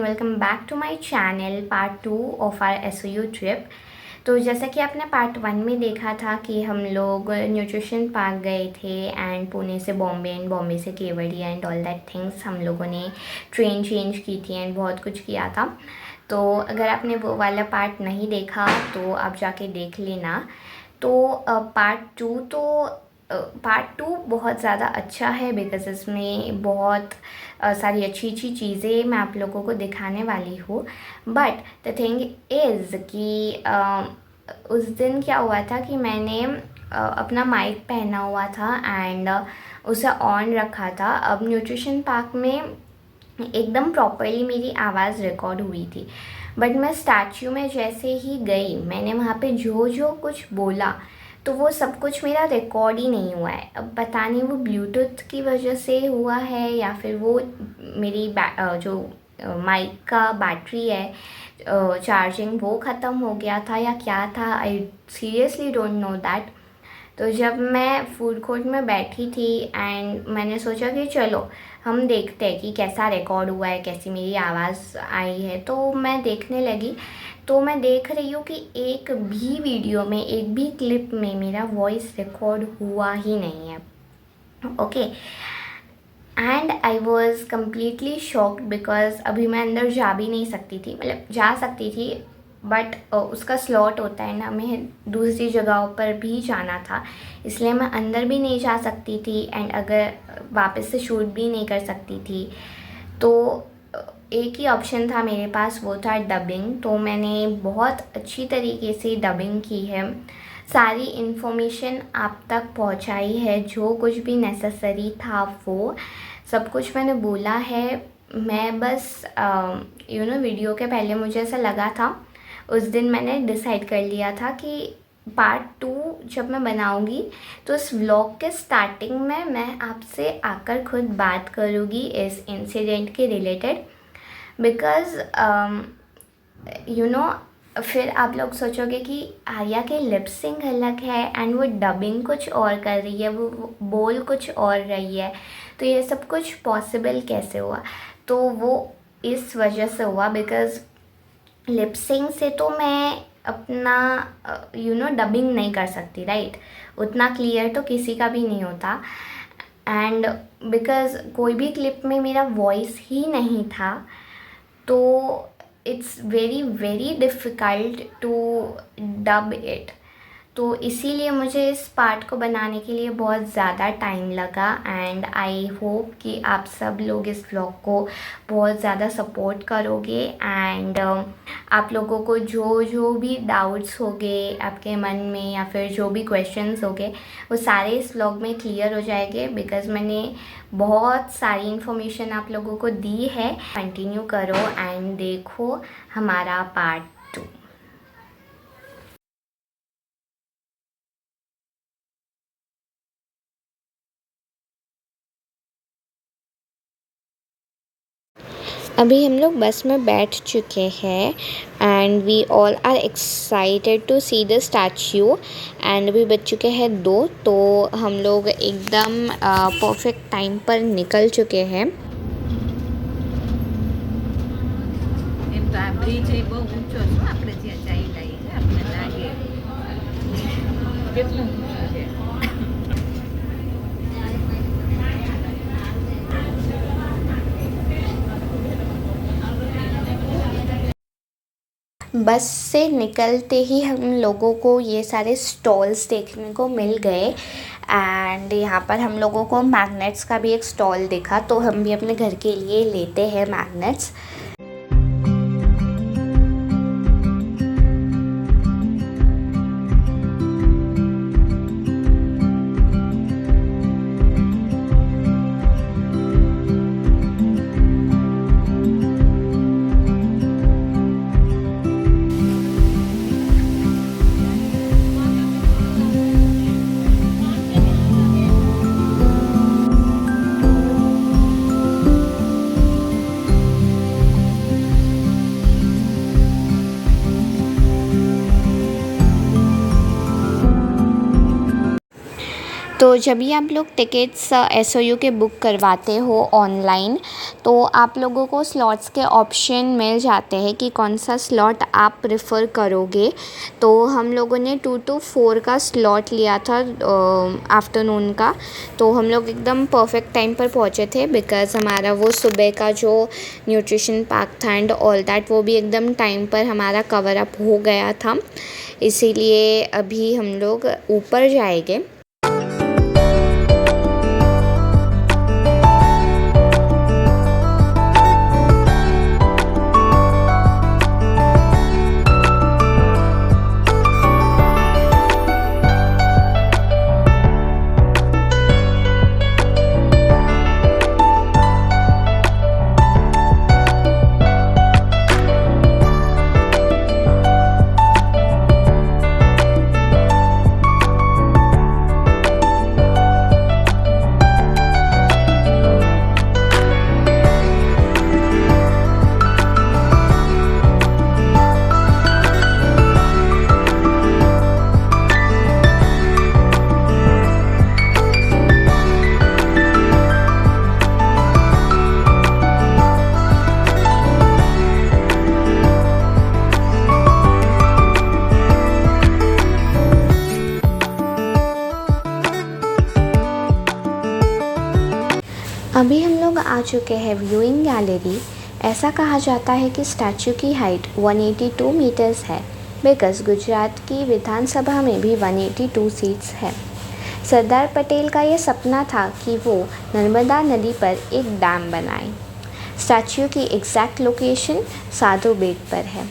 Welcome back to my channel part 2 of our SOU trip. तो जैसा कि आपने पार्ट 1 में देखा था कि हम लोग न्यूट्रिशन पार्क गए थे एंड पुणे से बॉम्बे एंड बॉम्बे से Kevadia and all that things हम लोगों ने ट्रेन चेंज की थी एंड बहुत कुछ किया था। तो अगर आपने वो वाला पार्ट नहीं देखा तो आप जाके देख लेना। तो पार्ट टू बहुत ज़्यादा अच्छा है बिकॉज़ इसमें बहुत सारी अच्छी अच्छी चीज़ें मैं आप लोगों को दिखाने वाली हूँ। बट द थिंग इज़ कि उस दिन क्या हुआ था कि मैंने अपना माइक पहना हुआ था एंड उसे ऑन रखा था। अब न्यूट्रिशन पार्क में एकदम प्रॉपरली मेरी आवाज़ रिकॉर्ड हुई थी, बट मैं स्टैच्यू में जैसे ही गई मैंने वहाँ पे जो जो कुछ बोला तो वो सब कुछ मेरा रिकॉर्ड ही नहीं हुआ है। अब पता नहीं वो ब्लूटूथ की वजह से हुआ है या फिर वो मेरी जो माइक का बैटरी है चार्जिंग वो ख़त्म हो गया था या क्या था। I seriously don't know that. तो जब मैं फूड कोर्ट में बैठी थी एंड मैंने सोचा कि चलो हम देखते हैं कि कैसा रिकॉर्ड हुआ है, कैसी मेरी आवाज़ आई है, तो मैं देखने लगी। तो मैं देख रही हूँ कि एक भी वीडियो में, एक भी क्लिप में मेरा वॉइस रिकॉर्ड हुआ ही नहीं है। Okay, and I was completely shocked because अभी मैं अंदर जा भी नहीं सकती थी, मतलब जा सकती थी बट उसका स्लॉट होता है ना, हमें दूसरी जगहों पर भी जाना था, इसलिए मैं अंदर भी नहीं जा सकती थी एंड अगर वापस से शूट भी नहीं कर सकती थी। तो एक ही ऑप्शन था मेरे पास, वो था डबिंग। तो मैंने बहुत अच्छी तरीके से डबिंग की है, सारी इन्फॉर्मेशन आप तक पहुंचाई है, जो कुछ भी नेसेसरी था वो सब कुछ मैंने बोला है। मैं बस वीडियो के पहले मुझे ऐसा लगा था, उस दिन मैंने डिसाइड कर लिया था कि पार्ट 2 जब मैं बनाऊंगी तो इस व्लॉग के स्टार्टिंग में मैं आपसे आकर खुद बात करूँगी इस इंसिडेंट के रिलेटेड। बिकॉज़ फिर आप लोग सोचोगे कि आर्या के लिप सिंक अलग है एंड वो डबिंग कुछ और कर रही है, वो बोल कुछ और रही है, तो ये सब कुछ पॉसिबल कैसे हुआ। तो वो इस वजह से हुआ बिकॉज़ लिप सिंक से तो मैं अपना डबिंग नहीं कर सकती, राइट। उतना क्लियर तो किसी का भी नहीं होता एंड बिकॉज़ कोई भी क्लिप में मेरा वॉइस ही नहीं था, तो it's very very difficult to dub it. तो इसीलिए मुझे इस पार्ट को बनाने के लिए बहुत ज़्यादा टाइम लगा एंड आई होप कि आप सब लोग इस व्लॉग को बहुत ज़्यादा सपोर्ट करोगे एंड आप लोगों को जो जो भी डाउट्स होंगे आपके मन में या फिर जो भी क्वेश्चंस होंगे वो सारे इस व्लॉग में क्लियर हो जाएंगे बिकॉज़ मैंने बहुत सारी इन्फॉर्मेशन आप लोगों को दी है। कंटिन्यू करो एंड देखो हमारा पार्ट 2। अभी हम लोग बस में बैठ चुके हैं and we all are excited to see the statue and अभी बज चुके हैं 2, तो हम लोग एकदम परफेक्ट टाइम पर निकल चुके हैं। बस से निकलते ही हम लोगों को ये सारे स्टॉल्स देखने को मिल गए एंड यहाँ पर हम लोगों को मैग्नेट्स का भी एक स्टॉल दिखा, तो हम भी अपने घर के लिए लेते हैं मैग्नेट्स। तो जब भी आप लोग टिकट्स एसओयू के बुक करवाते हो ऑनलाइन, तो आप लोगों को स्लॉट्स के ऑप्शन मिल जाते हैं कि कौन सा स्लॉट आप प्रेफर करोगे। तो हम लोगों ने 2 to 4 का स्लॉट लिया था आफ्टरनून का। तो हम लोग एकदम परफेक्ट टाइम पर पहुँचे थे, बिकॉज़ हमारा वो सुबह का जो न्यूट्रिशन पार्क था एंड ऑल दैट, वो भी एकदम टाइम पर हमारा कवर अप हो गया था। इसीलिए अभी हम लोग ऊपर जाएंगे। अभी हम लोग आ चुके हैं व्यूइंग गैलरी। ऐसा कहा जाता है कि स्टैचू की हाइट 182 मीटर्स है, बिकॉज़ गुजरात की विधानसभा में भी 182 सीट्स है। सरदार पटेल का ये सपना था कि वो नर्मदा नदी पर एक डैम बनाए। स्टैचू की एग्जैक्ट लोकेशन साधु बेट पर है।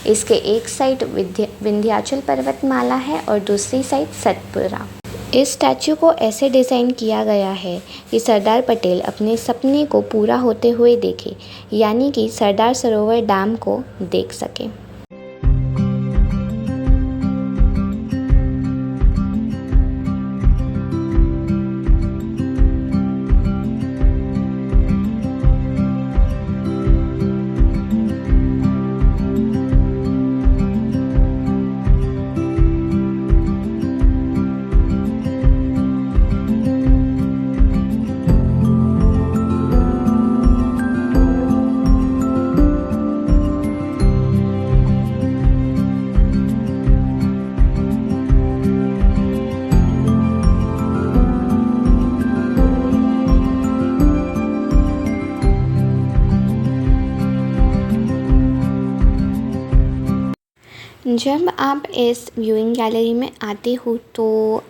इसके एक साइड विंध्याचल पर्वतमाला है और दूसरी साइड सतपुरा। इस स्टैचू को ऐसे डिज़ाइन किया गया है कि सरदार पटेल अपने सपने को पूरा होते हुए देखे, यानी कि सरदार सरोवर डैम को देख सके। जब आप इस व्यूइंग गैलरी में आते हो तो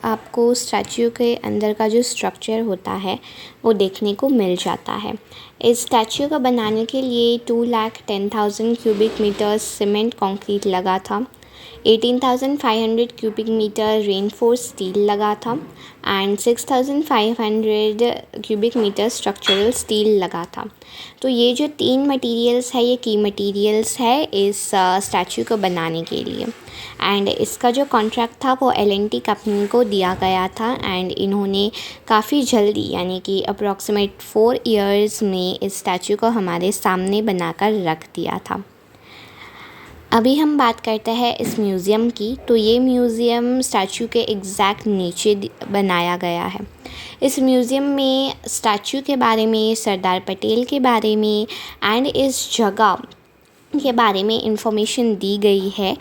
आपको स्टैचू के अंदर का जो स्ट्रक्चर होता है वो देखने को मिल जाता है। इस स्टैचू को बनाने के लिए 2,10,000 क्यूबिक मीटर सीमेंट कंक्रीट लगा था, 18,500 क्यूबिक मीटर रेनफोर्स स्टील लगा था and 6,500 cubic metre structural steel लगा था। तो ये जो 3 मटेरियल्स है, ये की मटेरियल्स है इस स्टैचू को बनाने के लिए। एंड इसका जो कॉन्ट्रैक्ट था वो L&T कंपनी को दिया गया था एंड इन्होंने काफ़ी जल्दी, यानी कि अप्रॉक्सीमेट 4 इयर्स में इस स्टैचू को हमारे सामने बनाकर रख दिया था। अभी हम बात करते हैं इस म्यूज़ियम की। तो ये म्यूज़ियम स्टैचू के एग्जैक्ट नीचे बनाया गया है। इस म्यूज़ियम में स्टैचू के बारे में, सरदार पटेल के बारे में एंड इस जगह के बारे में इंफॉर्मेशन दी गई है।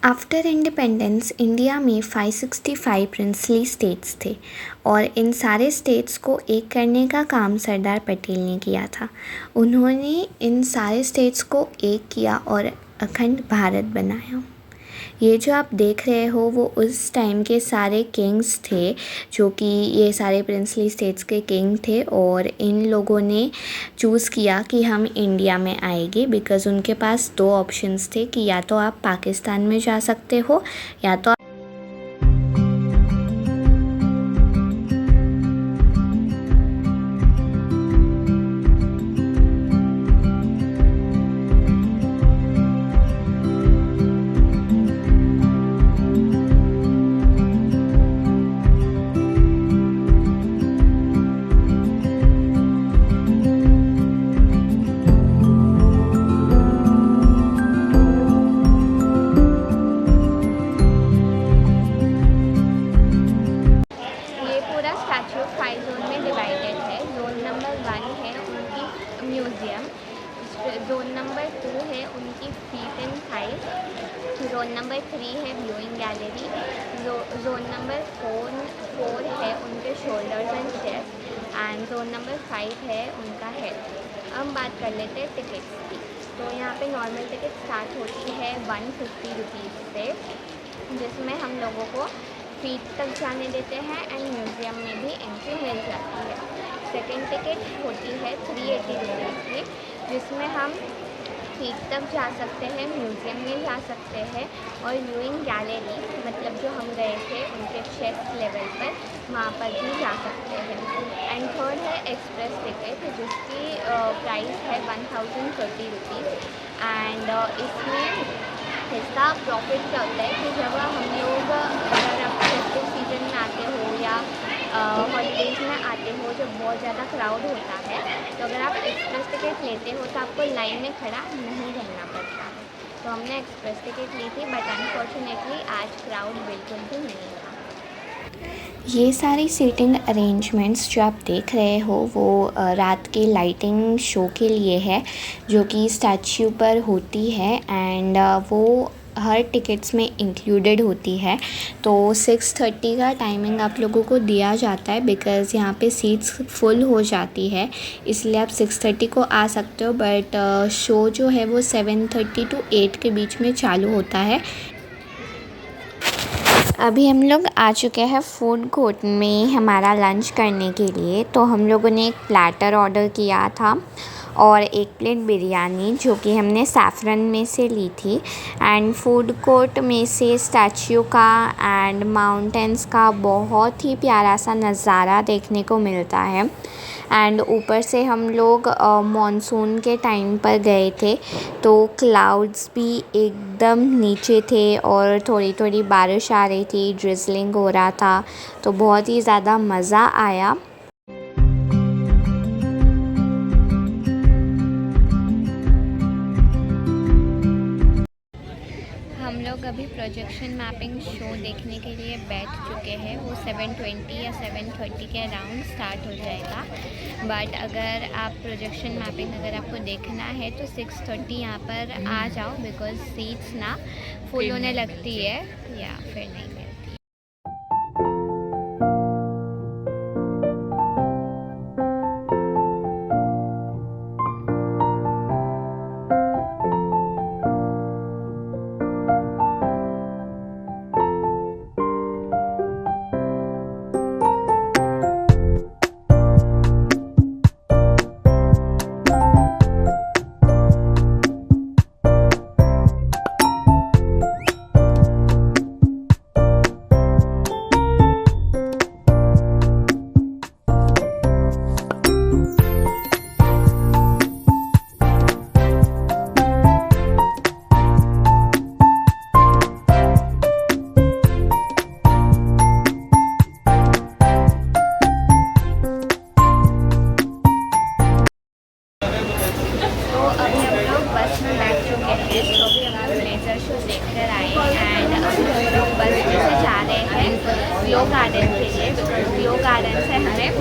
आफ्टर इंडिपेंडेंस इंडिया में 565 प्रिंसली स्टेट्स थे और इन सारे स्टेट्स को एक करने का काम सरदार पटेल ने किया था। उन्होंने इन सारे स्टेट्स को एक किया और अखंड भारत बनाया। ये जो आप देख रहे हो वो उस टाइम के सारे किंग्स थे, जो कि ये सारे प्रिंसली स्टेट्स के किंग थे, और इन लोगों ने चूज़ किया कि हम इंडिया में आएंगे बिकॉज़ उनके पास दो ऑप्शंस थे कि या तो आप पाकिस्तान में जा सकते हो या तो स्टैचू 5 जोन में डिवाइडेड है। जोन नंबर 1 है उनकी म्यूज़ियम, जोन नंबर 2 है उनकी feet and thighs, zone number 3 है व्यूइंग गैलरी, जोन नंबर 4 है उनके shoulders and chest, and zone number 5 है उनका हेड। अब बात कर लेते हैं टिकट्स की। तो यहाँ पे नॉर्मल टिकट स्टार्ट होती है 150 रुपीज़ से, जिसमें हम लोगों को फीट तक जाने देते हैं एंड म्यूज़ियम में भी एंट्री मिल जाती है। सेकेंड टिकट होती है 380 रुपीज़ की, जिसमें हम फीट तक जा सकते हैं, म्यूज़ियम में जा सकते हैं और व्यूइंग गैलरी मतलब जो हम गए थे उनके चेस्ट लेवल पर, वहाँ पर भी जा सकते हैं। एंड थर्ड है एक्सप्रेस टिकट, जिसकी प्राइस है 1030 रुपीज़। एंड इसका प्रॉफिट क्या होता है कि जब हम लोग अगर आप फेस्टिव सीजन में आते हो या हॉलीडेज़ में आते हो जब बहुत ज़्यादा क्राउड होता है, तो अगर आप एक्सप्रेस टिकट लेते हो तो आपको लाइन में खड़ा नहीं रहना पड़ता है। तो हमने एक्सप्रेस टिकट ली थी, बट अनफॉर्चुनेटली आज क्राउड बिल्कुल भी नहीं था। ये सारी सीटिंग अरेंजमेंट्स जो आप देख रहे हो वो रात के लाइटिंग शो के लिए है, जो कि स्टैच्यू पर होती है एंड वो हर टिकट्स में इंक्लूडेड होती है। तो 6:30 का टाइमिंग आप लोगों को दिया जाता है बिकॉज़ यहाँ पे सीट्स फुल हो जाती है, इसलिए आप 6:30 को आ सकते हो, बट शो जो है वो 7:30 to 8 के बीच में चालू होता है। अभी हम लोग आ चुके हैं फूड कोर्ट में हमारा लंच करने के लिए। तो हम लोगों ने एक प्लैटर ऑर्डर किया था और एक प्लेट बिरयानी, जो कि हमने सैफरन में से ली थी। एंड फूड कोर्ट में से स्टैच्यू का एंड माउंटेंस का बहुत ही प्यारा सा नज़ारा देखने को मिलता है। एंड ऊपर से हम लोग मॉनसून के टाइम पर गए थे, तो क्लाउड्स भी एकदम नीचे थे और थोड़ी थोड़ी बारिश आ रही थी, ड्रिज़लिंग हो रहा था, तो बहुत ही ज़्यादा मज़ा आया। हम लोग अभी प्रोजेक्शन मैपिंग शो देखने के लिए बैठ चुके हैं। वो 7:20 या 7:30 के अराउंड स्टार्ट हो जाएगा, बट अगर आप प्रोजेक्शन मैपिंग अगर आपको देखना है तो 6:30 यहाँ पर आ जाओ, बिकॉज़ सीट्स ना फुल होने लगती है या फिर नहीं मिलती। ग्लो गार्डन के लिए, ग्लो गार्डन से हमें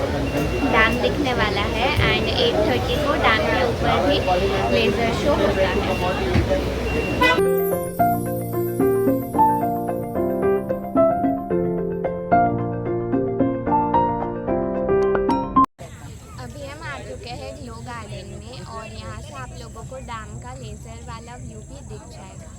डैम दिखने वाला है एंड 8:30 को डैम के ऊपर भी लेज़र शो होता है। जाएगा।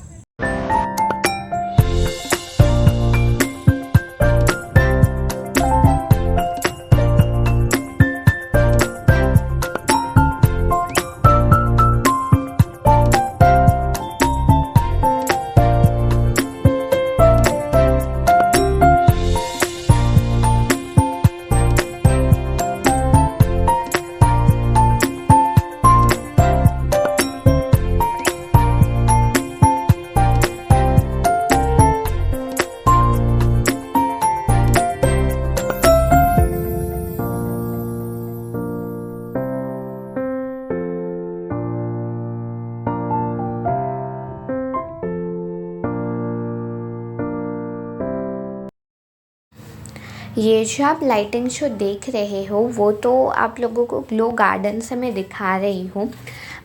ये जो आप लाइटिंग शो देख रहे हो वो तो आप लोगों को ग्लो गार्डन से मैं दिखा रही हूँ,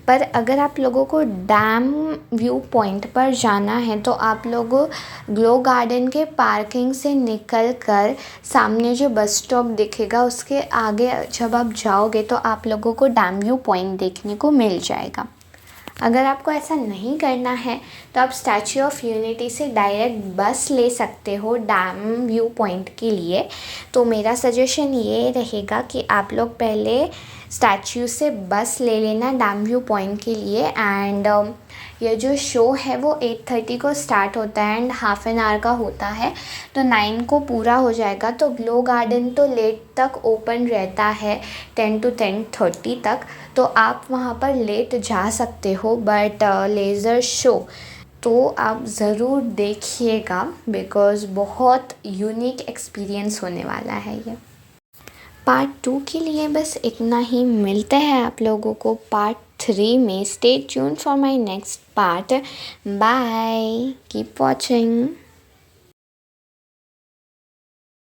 पर अगर आप लोगों को डैम व्यू पॉइंट पर जाना है तो आप लोग ग्लो गार्डन के पार्किंग से निकल कर सामने जो बस स्टॉप दिखेगा उसके आगे जब आप जाओगे तो आप लोगों को डैम व्यू पॉइंट देखने को मिल जाएगा। अगर आपको ऐसा नहीं करना है तो आप स्टैच्यू ऑफ यूनिटी से डायरेक्ट बस ले सकते हो डैम व्यू पॉइंट के लिए। तो मेरा सजेशन ये रहेगा कि आप लोग पहले स्टैच्यू से बस ले लेना डैम व्यू पॉइंट के लिए। एंड ये जो शो है वो 8:30 को स्टार्ट होता है एंड हाफ एन आवर का होता है, तो 9 को पूरा हो जाएगा। तो ग्लो गार्डन तो लेट तक ओपन रहता है, 10 to 10:30 तक, तो आप वहाँ पर लेट जा सकते हो। बट लेज़र शो तो आप ज़रूर देखिएगा बिकॉज़ बहुत यूनिक एक्सपीरियंस होने वाला है ये। पार्ट 2 के लिए बस इतना ही। मिलते हैं आप लोगों को पार्ट 3 में। Stay tune for my next part. Bye, keep watching.